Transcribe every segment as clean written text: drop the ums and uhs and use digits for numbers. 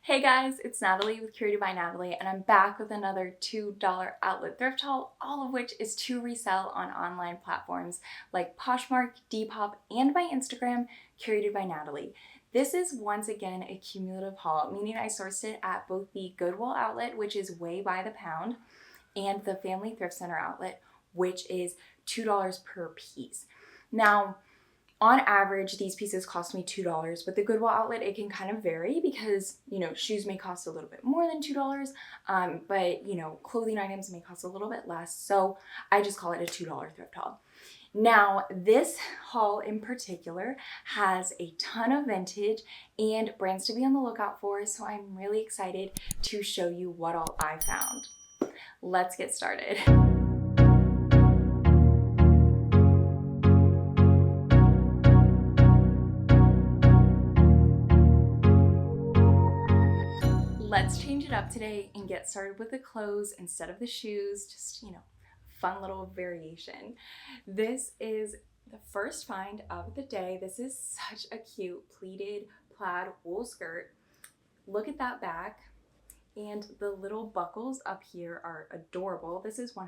Hey guys, it's Natalie with Curated by Natalie, and I'm back with another $2 outlet thrift haul, all of which is to resell on online platforms like Poshmark, Depop, and my Instagram, Curated by Natalie. This is once again a cumulative haul, meaning I sourced it at both the Goodwill outlet, which is way by the pound, and the Family Thrift Center outlet, which is $2 per piece. Now, on average, these pieces cost me $2, but the Goodwill outlet, it can kind of vary because, shoes may cost a little bit more than $2, but, clothing items may cost a little bit less. So I just call it a $2 thrift haul. Now, this haul in particular has a ton of vintage and brands to be on the lookout for, so I'm really excited to show you what all I found. Let's get started. Let's change it up today and get started with the clothes instead of the shoes. Just, fun little variation. This is the first find of the day. This is such a cute pleated plaid wool skirt. Look at that back. And the little buckles up here are adorable. This is 100%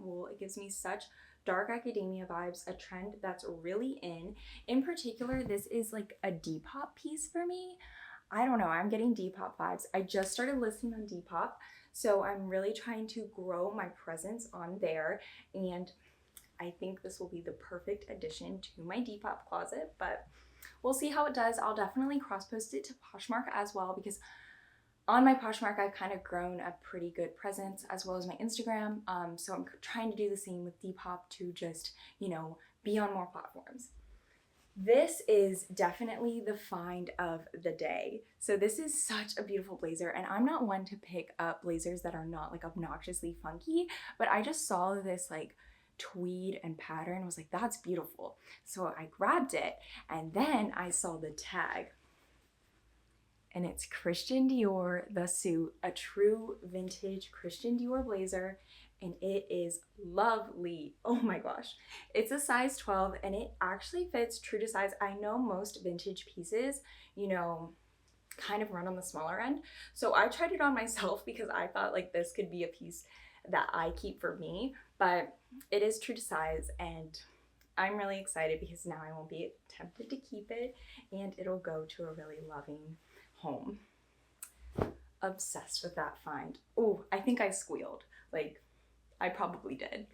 wool. It gives me such dark academia vibes, a trend that's really in. In particular, this is like a Depop piece for me. I don't know, I'm getting Depop vibes. I just started listing on Depop, so I'm really trying to grow my presence on there, and I think this will be the perfect addition to my Depop closet, but we'll see how it does. I'll definitely cross-post it to Poshmark as well, because on my Poshmark, I've kind of grown a pretty good presence, as well as my Instagram, so I'm trying to do the same with Depop to just, be on more platforms. This is definitely the find of the day. So this is such a beautiful blazer, and I'm not one to pick up blazers that are not like obnoxiously funky, but I just saw this like tweed and pattern, was like, that's beautiful. So I grabbed it, and then I saw the tag, and it's Christian Dior, the suit, a true vintage Christian Dior blazer, and it is lovely. Oh my gosh. It's a size 12 and it actually fits true to size. I know most vintage pieces, kind of run on the smaller end. So I tried it on myself because I thought like this could be a piece that I keep for me, but it is true to size, and I'm really excited because now I won't be tempted to keep it and it'll go to a really loving home. Obsessed with that find. Oh, I think I squealed. Like, I probably did.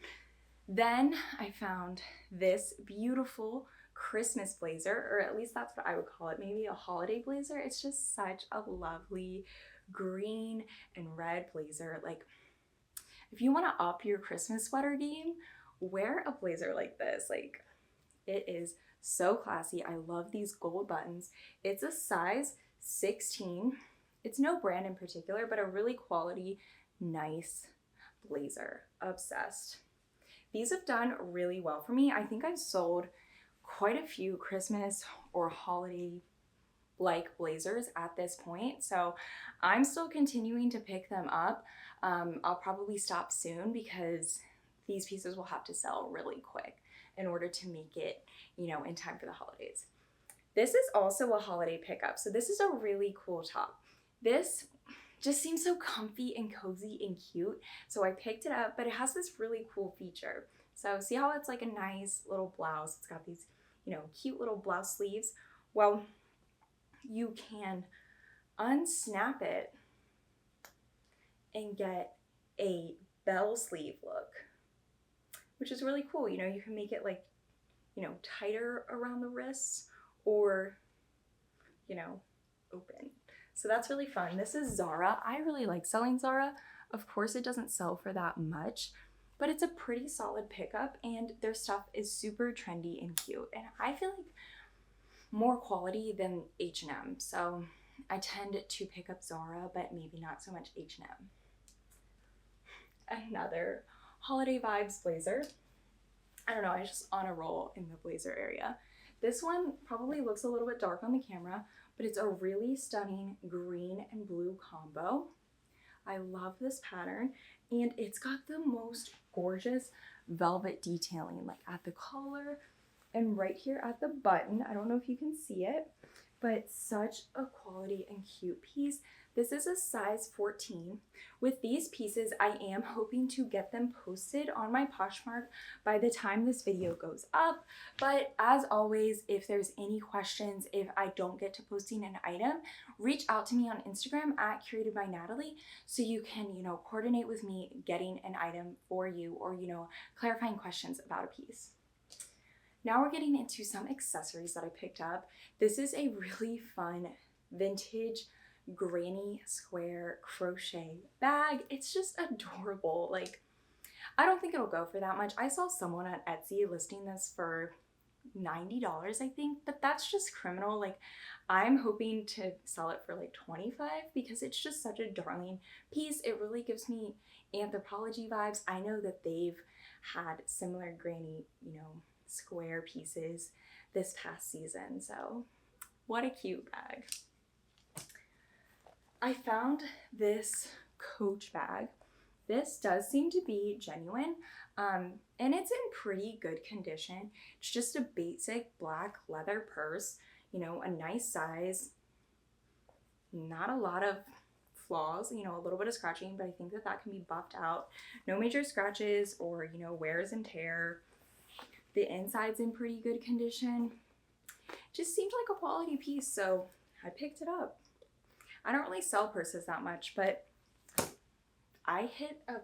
Then I found this beautiful Christmas blazer, or at least that's what I would call it, maybe a holiday blazer. It's just such a lovely green and red blazer. Like, if you want to up your Christmas sweater game, wear a blazer like this. Like, it is so classy. I love these gold buttons. It's a size 16. It's no brand in particular, but a really quality, nice blazer. Obsessed. These have done really well for me. I think I've sold quite a few Christmas or holiday like blazers at this point, so I'm still continuing to pick them up. I'll probably stop soon because these pieces will have to sell really quick in order to make it, in time for the holidays. This is also a holiday pickup, so this is a really cool top. This just seems so comfy and cozy and cute, so I picked it up, but it has this really cool feature. So see how it's like a nice little blouse? It's got these, cute little blouse sleeves. Well, you can unsnap it and get a bell sleeve look, which is really cool. You can make it like, tighter around the wrists or, open. So that's really fun. This is Zara. I really like selling Zara. Of course, it doesn't sell for that much, but it's a pretty solid pickup, and their stuff is super trendy and cute. And I feel like more quality than H&M. So I tend to pick up Zara, but maybe not so much H&M. Another holiday vibes blazer. I don't know, I just on a roll in the blazer area. This one probably looks a little bit dark on the camera, but it's a really stunning green and blue combo. I love this pattern, and it's got the most gorgeous velvet detailing, like at the collar and right here at the button. I don't know if you can see it, but such a quality and cute piece. This is a size 14. With these pieces, I am hoping to get them posted on my Poshmark by the time this video goes up. But as always, if there's any questions, if I don't get to posting an item, reach out to me on Instagram at Curated by Natalie so you can, coordinate with me getting an item for you or, clarifying questions about a piece. Now we're getting into some accessories that I picked up. This is a really fun vintage granny square crochet bag. It's just adorable. Like, I don't think it'll go for that much. I saw someone on Etsy listing this for $90, I think, but that's just criminal. Like, I'm hoping to sell it for like $25 because it's just such a darling piece. It really gives me Anthropologie vibes. I know that they've had similar granny, square pieces this past season. So what a cute bag. I found this Coach bag. This does seem to be genuine, and it's in pretty good condition. It's just a basic black leather purse, a nice size, not a lot of flaws, a little bit of scratching, but I think that can be buffed out. No major scratches or, wears and tear. The inside's in pretty good condition. Just seemed like a quality piece, so I picked it up. I don't really sell purses that much, but I hit a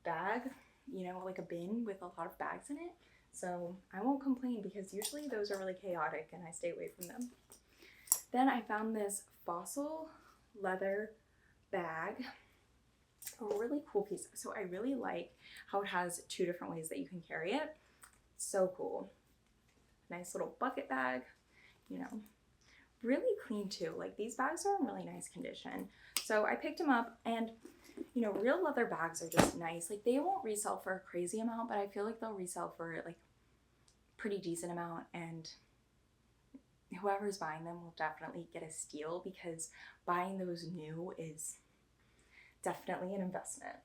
bag, like a bin with a lot of bags in it. So I won't complain because usually those are really chaotic and I stay away from them. Then I found this fossil leather bag, a really cool piece. So I really like how it has two different ways that you can carry it. So cool. Nice little bucket bag, really clean too. Like, these bags are in really nice condition. So I picked them up, and real leather bags are just nice. Like, they won't resell for a crazy amount, but I feel like they'll resell for like pretty decent amount, and whoever's buying them will definitely get a steal because buying those new is definitely an investment.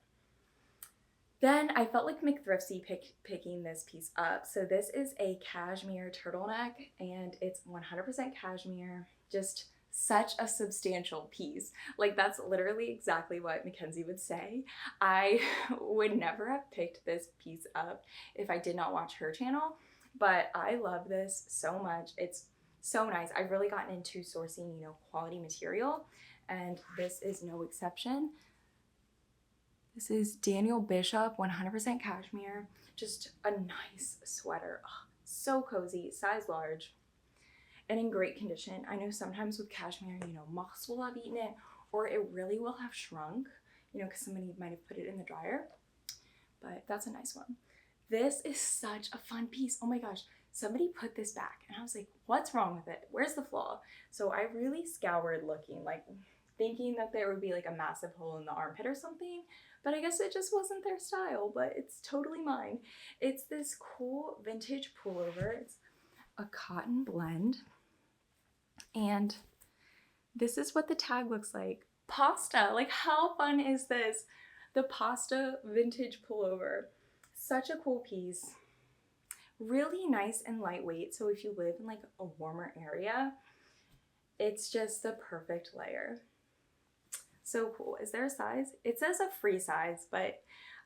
Then I felt like McThriftsy picking this piece up. So this is a cashmere turtleneck, and it's 100% cashmere. Just such a substantial piece. Like, that's literally exactly what Mackenzie would say. I would never have picked this piece up if I did not watch her channel, but I love this so much. It's so nice. I've really gotten into sourcing, quality material, and this is no exception. This is Daniel Bishop, 100% cashmere. Just a nice sweater. Oh, so cozy, size large, and in great condition. I know sometimes with cashmere, moths will have eaten it, or it really will have shrunk, because somebody might have put it in the dryer. But that's a nice one. This is such a fun piece. Oh my gosh, somebody put this back, and I was like, what's wrong with it? Where's the flaw? So I really scoured looking, like thinking that there would be like a massive hole in the armpit or something. But I guess it just wasn't their style, but it's totally mine. It's this cool vintage pullover. It's a cotton blend. And this is what the tag looks like. Pasta, like, how fun is this? The pasta vintage pullover. Such a cool piece. Really nice and lightweight. So if you live in like a warmer area, it's just the perfect layer. So cool. Is there a size? It says a free size, but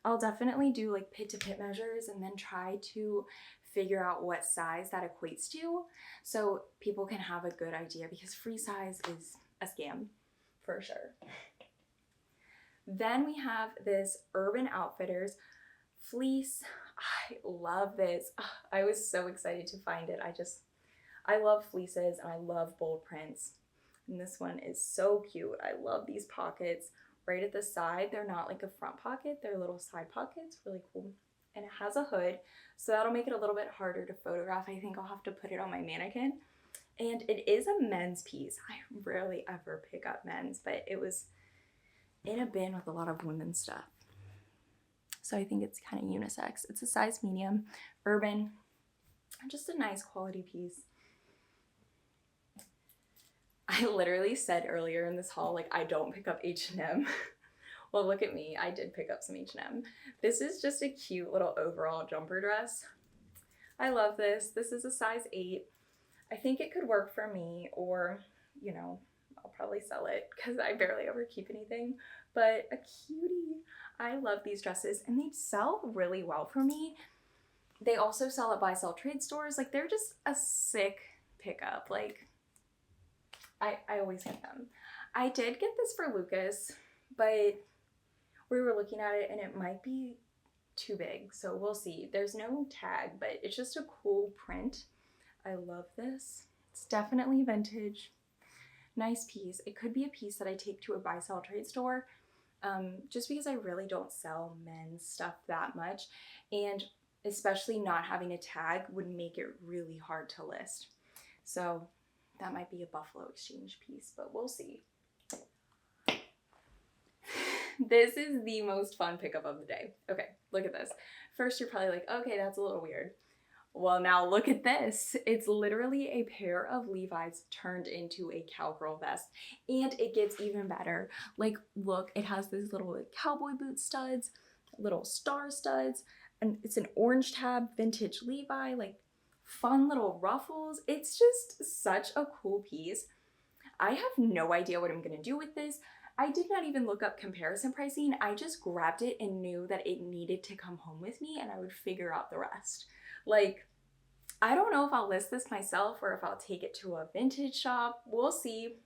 I'll definitely do like pit to pit measures and then try to figure out what size that equates to so people can have a good idea, because free size is a scam for sure. Then we have this Urban Outfitters fleece. I love this. I was so excited to find it. I love fleeces and I love bold prints. And this one is so cute. I love these pockets right at the side. They're not like a front pocket, they're little side pockets. Really cool. And it has a hood, so that'll make it a little bit harder to photograph. I think I'll have to put it on my mannequin. And it is a men's piece. I rarely ever pick up men's, but it was in a bin with a lot of women's stuff. So I think it's kind of unisex. It's a size medium, urban, just a nice quality piece. I literally said earlier in this haul, like, I don't pick up H&M. Well, look at me. I did pick up some H&M. This is just a cute little overall jumper dress. I love this. This is a size 8. I think it could work for me, or, I'll probably sell it because I barely ever keep anything, but a cutie. I love these dresses and they sell really well for me. They also sell at buy sell trade stores. Like they're just a sick pickup. Like I always get them. I did get this for Lucas, but we were looking at it and it might be too big, so we'll see. There's no tag, but it's just a cool print. I love this. It's definitely vintage. Nice piece. It could be a piece that I take to a buy sell trade store, just because I really don't sell men's stuff that much, and especially not having a tag would make it really hard to list. So that might be a Buffalo Exchange piece, but we'll see. This is the most fun pickup of the day. Okay, look at this. First, you're probably like, okay, that's a little weird. Well, now look at this. It's literally a pair of Levi's turned into a cowgirl vest. And it gets even better. Like, look, it has these little like, cowboy boot studs, little star studs, and it's an orange tab, vintage Levi, like fun little ruffles. It's just such a cool piece. I have no idea what I'm gonna do with this. I did not even look up comparison pricing. I just grabbed it and knew that it needed to come home with me and I would figure out the rest. Like, I don't know if I'll list this myself or if I'll take it to a vintage shop. We'll see.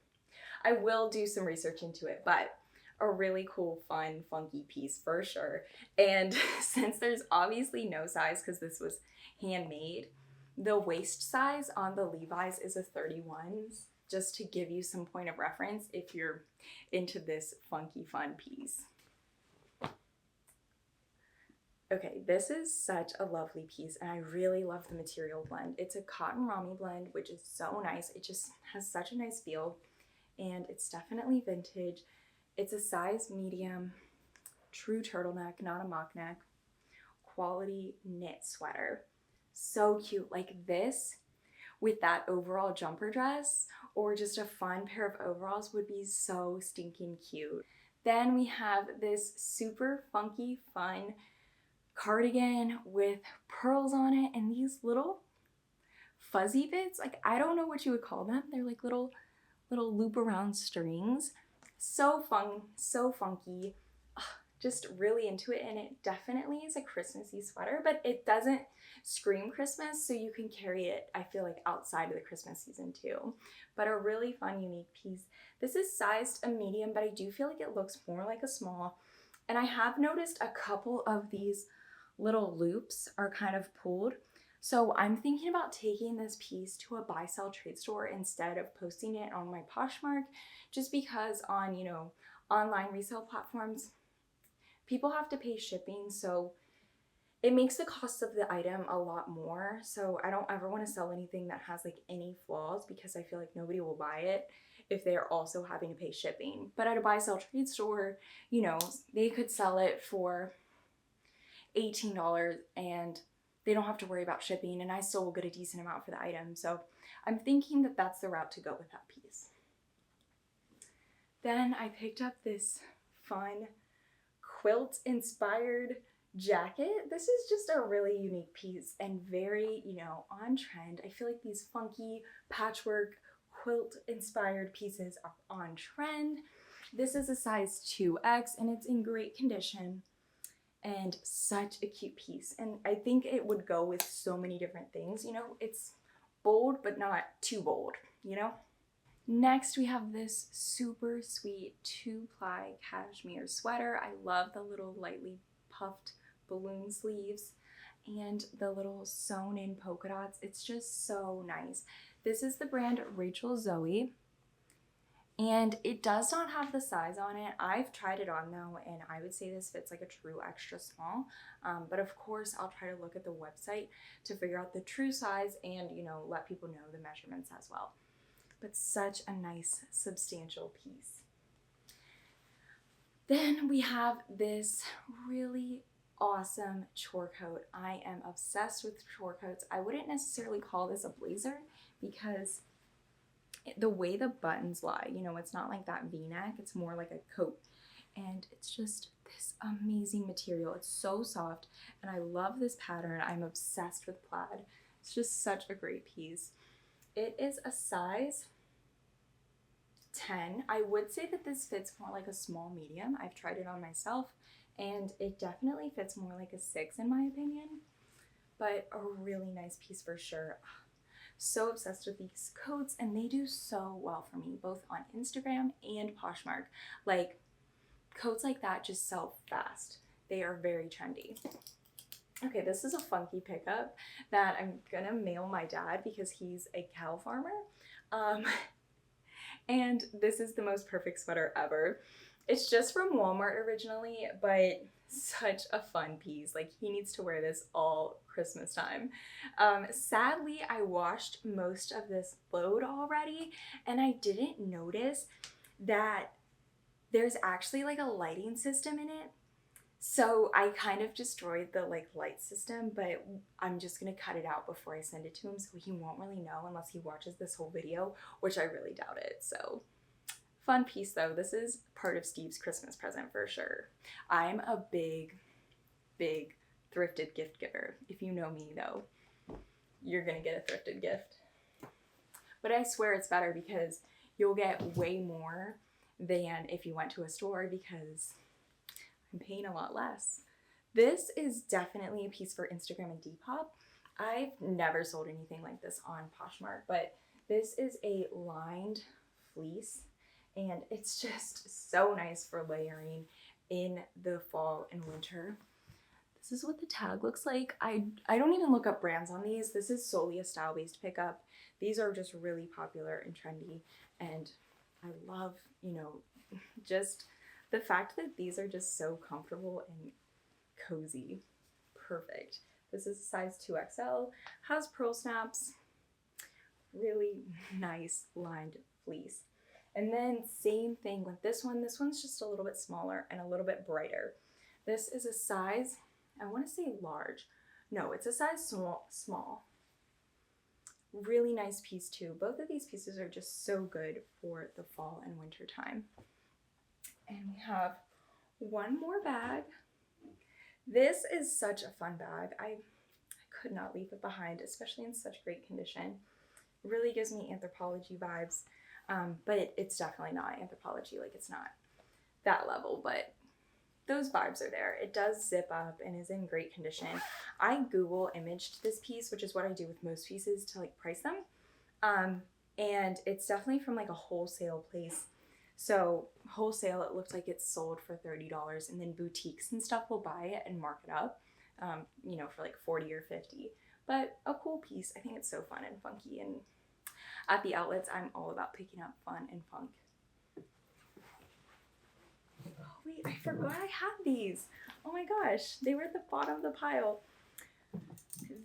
I will do some research into it, but a really cool, fun, funky piece for sure. And since there's obviously no size because this was handmade, the waist size on the Levi's is a 31, just to give you some point of reference if you're into this funky, fun piece. Okay, this is such a lovely piece and I really love the material blend. It's a cotton Rami blend, which is so nice. It just has such a nice feel and it's definitely vintage. It's a size medium, true turtleneck, not a mock neck, quality knit sweater. So cute. Like this with that overall jumper dress or just a fun pair of overalls would be so stinking cute. Then we have this super funky, fun cardigan with pearls on it and these little fuzzy bits. Like, I don't know what you would call them. They're like little loop around strings. So fun, so funky. Ugh, just really into it, and it definitely is a Christmassy sweater, but it doesn't scream Christmas, so you can carry it, I feel like, outside of the Christmas season too. But a really fun, unique piece. This is sized a medium, but I do feel like it looks more like a small. And I have noticed a couple of these little loops are kind of pulled. So I'm thinking about taking this piece to a buy sell trade store instead of posting it on my Poshmark, just because on, you know, online resale platforms, people have to pay shipping, so it makes the cost of the item a lot more. So I don't ever want to sell anything that has like any flaws because I feel like nobody will buy it if they're also having to pay shipping. But at a buy sell trade store, you know, they could sell it for $18 and they don't have to worry about shipping, and I still will get a decent amount for the item. So I'm thinking that that's the route to go with that piece. Then I picked up this fun quilt inspired jacket. This is just a really unique piece and very, you know, on trend. I feel like these funky patchwork quilt inspired pieces are on trend. This is a size 2X and it's in great condition and such a cute piece. And I think it would go with so many different things. You know, it's bold but not too bold, you know? Next, we have this super sweet 2-ply cashmere sweater. I love the little lightly puffed balloon sleeves and the little sewn in polka dots. It's just so nice. This is the brand Rachel Zoe, and it does not have the size on it. I've tried it on though, and I would say this fits like a true extra small. But of course, I'll try to look at the website to figure out the true size and, you know, let people know the measurements as well. But such a nice, substantial piece. Then we have this really awesome chore coat. I am obsessed with chore coats. I wouldn't necessarily call this a blazer because the way the buttons lie, you know, it's not like that V-neck, it's more like a coat. And it's just this amazing material. It's so soft and I love this pattern. I'm obsessed with plaid. It's just such a great piece. It is a size 10. I would say that this fits more like a small medium. I've tried it on myself and it definitely fits more like a 6 in my opinion, but a really nice piece for sure. So obsessed with these coats and they do so well for me, both on Instagram and Poshmark. Like, coats like that just sell fast. They are very trendy. Okay, this is a funky pickup that I'm gonna mail my dad because he's a cow farmer. And this is the most perfect sweater ever. It's just from Walmart originally, but such a fun piece. Like, he needs to wear this all Christmas time. Sadly, I washed most of this load already, and I didn't notice that there's actually like a lighting system in it. So I kind of destroyed the like light system, but I'm just gonna cut it out before I send it to him, so he won't really know unless he watches this whole video, which I really doubt it. So fun piece though. This is part of Steve's Christmas present for sure. I'm a big thrifted gift giver. If you know me though, you're gonna get a thrifted gift. But I swear it's better because you'll get way more than if you went to a store because I'm paying a lot less. This is definitely a piece for Instagram and Depop. I've never sold anything like this on Poshmark, but this is a lined fleece and it's just so nice for layering in the fall and winter. This is what the tag looks like. I don't even look up brands on these. This is solely a style-based pickup. These are just really popular and trendy, and I love, you know, just the fact that these are just so comfortable and cozy. Perfect. This is a size 2XL, has pearl snaps, really nice lined fleece. And then same thing with this one. This one's just a little bit smaller and a little bit brighter. This is a size, I want to say large. No, it's a size small. Really nice piece too. Both of these pieces are just so good for the fall and winter time. And we have one more bag. This is such a fun bag. I could not leave it behind, especially in such great condition. It really gives me Anthropologie vibes, but it's definitely not Anthropologie. Like, it's not that level, but those vibes are there. It does zip up and is in great condition. I Google imaged this piece, which is what I do with most pieces to like price them. And it's definitely from like a wholesale place. So wholesale, it looks like it's sold for $30, and then boutiques and stuff will buy it and mark it up, you know, for like 40 or 50. But a cool piece. I think it's so fun and funky. And at the outlets, I'm all about picking up fun and funk. Oh, wait, I forgot I had these. Oh my gosh, they were at the bottom of the pile.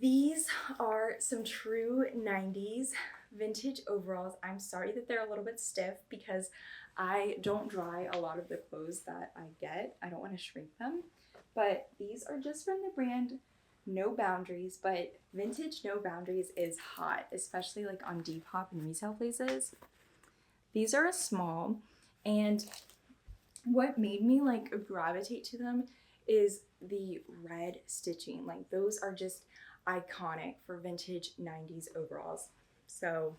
These are some true 90s vintage overalls. I'm sorry that they're a little bit stiff because I don't dry a lot of the clothes that I get. I don't want to shrink them, but these are just from the brand No Boundaries. But vintage No Boundaries is hot, especially like on Depop and resale places. These are a small, and what made me like gravitate to them is the red stitching. Like, those are just iconic for vintage 90s overalls. So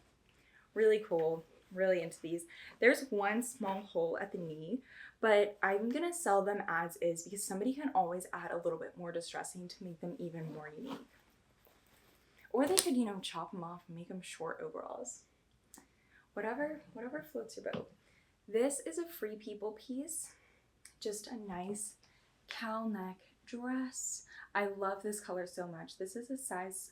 really cool, really into these. There's one small hole at the knee, but I'm gonna sell them as is because somebody can always add a little bit more distressing to make them even more unique. Or they could, you know, chop them off and make them short overalls. Whatever floats your boat. This is a Free People piece, just a nice cowl neck dress. I love this color so much. This is a size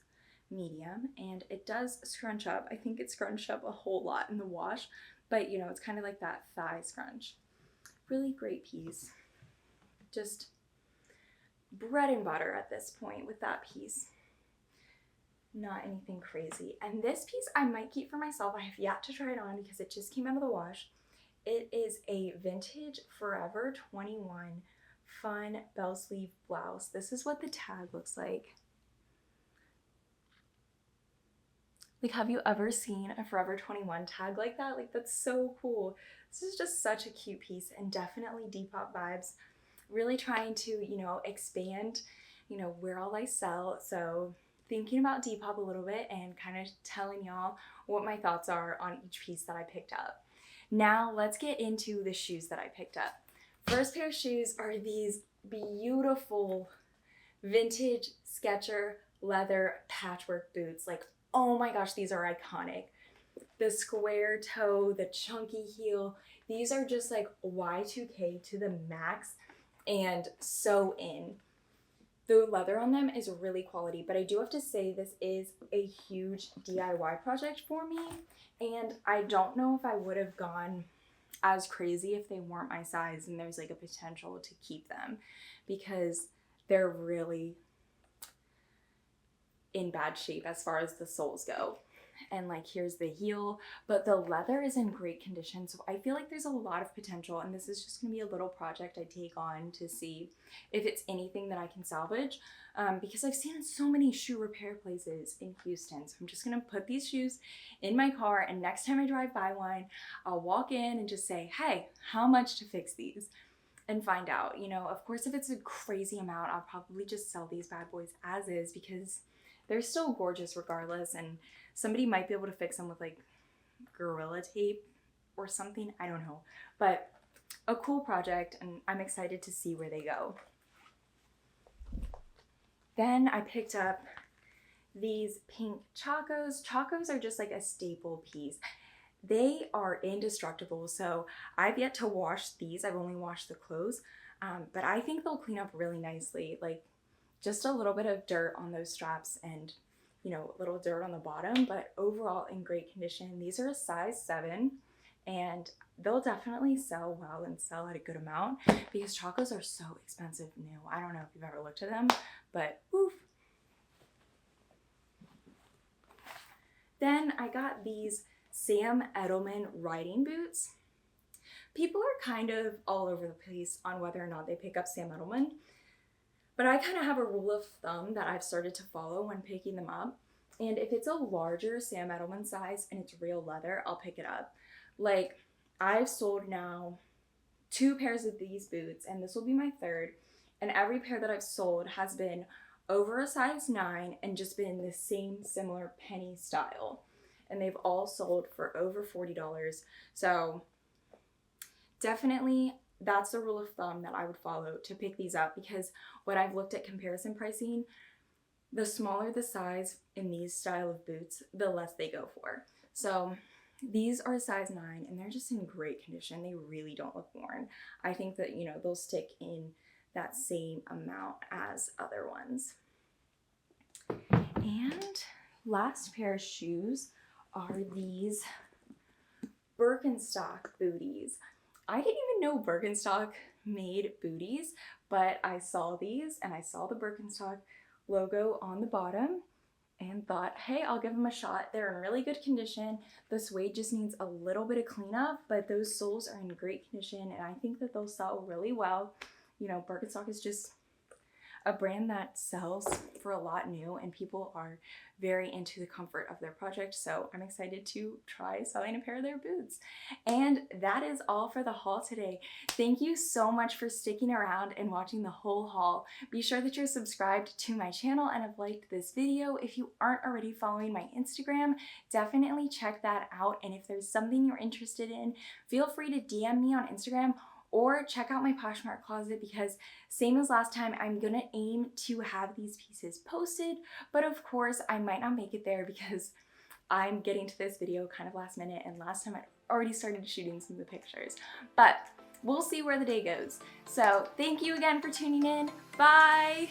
medium and it does scrunch up. I think it scrunched up a whole lot in the wash, but you know, it's kind of like that thigh scrunch. Really great piece. Just bread and butter at this point with that piece. Not anything crazy. And this piece I might keep for myself. I have yet to try it on because it just came out of the wash. It is a vintage Forever 21 fun bell sleeve blouse. This is what the tag looks like. Like, have you ever seen a Forever 21 tag like that? Like, that's so cool. This is just such a cute piece and definitely Depop vibes. Really trying to, you know, expand, you know, where all I sell. So thinking about Depop a little bit and kind of telling y'all what my thoughts are on each piece that I picked up. Now let's get into the shoes that I picked up. First pair of shoes are these beautiful vintage Skechers leather patchwork boots. Like, oh my gosh, these are iconic. The square toe, the chunky heel, these are just like Y2K to the max and so in. The leather on them is really quality, but I do have to say this is a huge DIY project for me, and I don't know if I would have gone as crazy if they weren't my size and there's like a potential to keep them, because they're really in bad shape as far as the soles go. And like, here's the heel, but the leather is in great condition, so I feel like there's a lot of potential, and this is just gonna be a little project I take on to see if it's anything that I can salvage, because I've seen so many shoe repair places in Houston. So I'm just gonna put these shoes in my car, and next time I drive by one, I'll walk in and just say, hey, how much to fix these? And find out. You know, of course, if it's a crazy amount, I'll probably just sell these bad boys as is, because they're still gorgeous regardless, and somebody might be able to fix them with like Gorilla Tape or something, I don't know. But a cool project, and I'm excited to see where they go. Then I picked up these pink Chacos. Chacos are just like a staple piece. They are indestructible, so I've yet to wash these. I've only washed the clothes, but I think they'll clean up really nicely. Like, just a little bit of dirt on those straps and, you know, a little dirt on the bottom, but overall in great condition. These are a size 7, and they'll definitely sell well and sell at a good amount, because Chacos are so expensive new. I don't know if you've ever looked at them, but woof. Then I got these Sam Edelman riding boots. People are kind of all over the place on whether or not they pick up Sam Edelman, but I kind of have a rule of thumb that I've started to follow when picking them up. And if it's a larger Sam Edelman size and it's real leather, I'll pick it up. Like, I've sold now 2 pairs of these boots, and this will be my 3rd. And every pair that I've sold has been over a size 9 and just been the same similar penny style. And they've all sold for over $40. So definitely, that's the rule of thumb that I would follow to pick these up, because when I've looked at comparison pricing, the smaller the size in these style of boots, the less they go for. So these are a size 9, and they're just in great condition. They really don't look worn. I think that, you know, they'll stick in that same amount as other ones. And last pair of shoes are these Birkenstock booties. I didn't even know Birkenstock made booties, but I saw these and I saw the Birkenstock logo on the bottom and thought, hey, I'll give them a shot. They're in really good condition. The suede just needs a little bit of cleanup, but those soles are in great condition, and I think that they'll sell really well. You know, Birkenstock is just a brand that sells for a lot new, and people are very into the comfort of their project, so I'm excited to try selling a pair of their boots. And that is all for the haul today. Thank you so much for sticking around and watching the whole haul. Be sure that you're subscribed to my channel and have liked this video. If you aren't already following my Instagram, definitely check that out, and if there's something you're interested in, feel free to DM me on Instagram or check out my Poshmark closet, because same as last time, I'm gonna aim to have these pieces posted, but of course I might not make it there because I'm getting to this video kind of last minute, and last time I already started shooting some of the pictures, but we'll see where the day goes. So thank you again for tuning in. Bye!